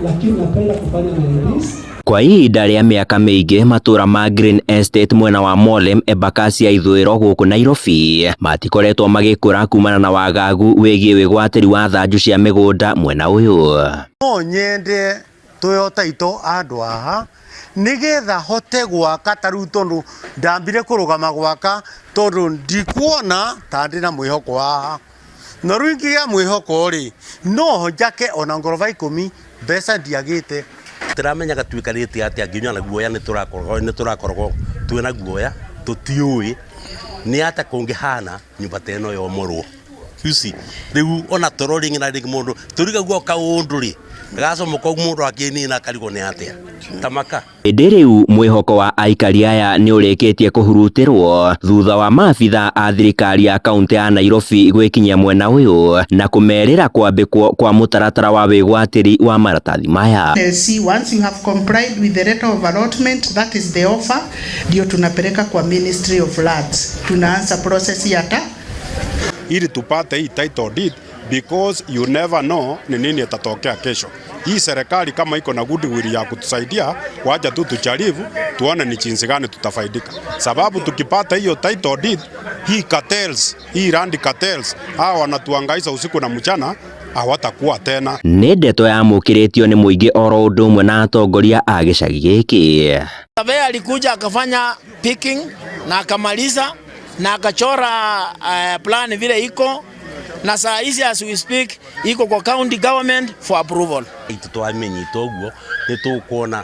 lakini napenda kufanya na this. Kwa ihinda rĩa mĩaka mĩingĩ matura ma Green Estate mwena wa Molem Embakasi ya ithũĩro gũkũ Nairobi matikoretwo magĩkũra kumana na wagagu wĩgiĩ wĩgwatĩri wa thanju cia mĩgũnda mwena ũyũ. No nyende Toyota ito andũ haha nigetha hote gwaka tarĩu tondu ndambire kũrũgama gwaka tondu ndikuona ta ndĩ na mwĩhoko haha na rĩu ingĩgĩa mwĩhoko rĩ no njake ona ngoroba 10 mbeca ndiagĩte. Tiramenya gatuikarite atia nginya na guoya ni turakorwo twina guoya tutiui ni ata kungihana nyumba teno yo morwo usi riu ona tororingi na ringi mundu turiga guo kaundu ri gacomoka mundu akini na karigo ni atia tamaka. Ĩndĩ rĩu mwĩhoko wa aikari aya nĩ ũrĩkĩtie kũhurutirwo thutha wa maabitha a thirikari ya kaunti ya Nairobi gwĩkinyia mwena ũyũ na kũmerĩra kwambĩkwo kwa mũtaratara wa wĩgwatĩri wa maratathi maya. Once you have complied with the letter of allotment, that is the offer, ndio tunapeleka kwa Ministry of Lands. Tunaanza process yata ili tupate hii title deed because you never know ni nini itatokea kesho. Hii serikali kama iko na goodwill ya kutusaidia, wacha tu tujaribu tuone ni jinsi gani tutafaidika, sababu tukipata hiyo title deed, hii cartels, hii land cartels hawa wanatuhangaisha usiku na mchana hawatakuwa tena. Nĩ ndeto yamũkĩrĩtio nĩ mũingĩ oro ũndũ ũmwe na atongoria a gĩcagi gĩkĩ. Survey alikuja akafanya picking na akamaliza na akachora plan vile iko na saa hizi as we speak iko kwa county government for approval. Itutwamenyi toguo ni tukuona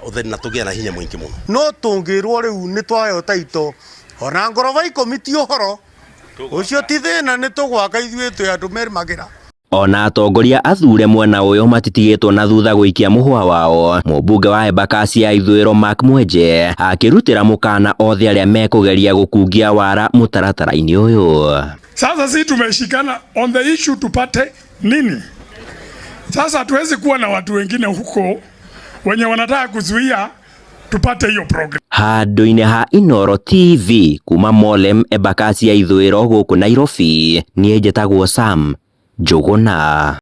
utheri na tugia na hinya mwingi muno No tungirwo riu ni twayo taito ona ngoroba 10 ti uhoro ucio ti thina ni tugwaka ithuĩ twe andu merimagira. Ona atongoria athure mwena ũyũ matitigĩtwo na thutha gũikia mũhwa wao. Mũmbunge wa Embakasi ya ithũĩro Mark Mwenje akĩrutĩra mũkana othe arĩa mekũgeria gũkungia wara mũtaratara-inĩ ũyũ. Sasa sisi tumeshikana on the issue tupate nini? Sasa hatuwezi kuwa na watu wengine huko wenye wanataka kuzuia tupate hiyo program. Handũ-inĩ ha Inooro TV kuma Molem Embakasi ya ithũĩro gũkũ Nairobi, niĩ njĩtagwo Sam Njũgũna.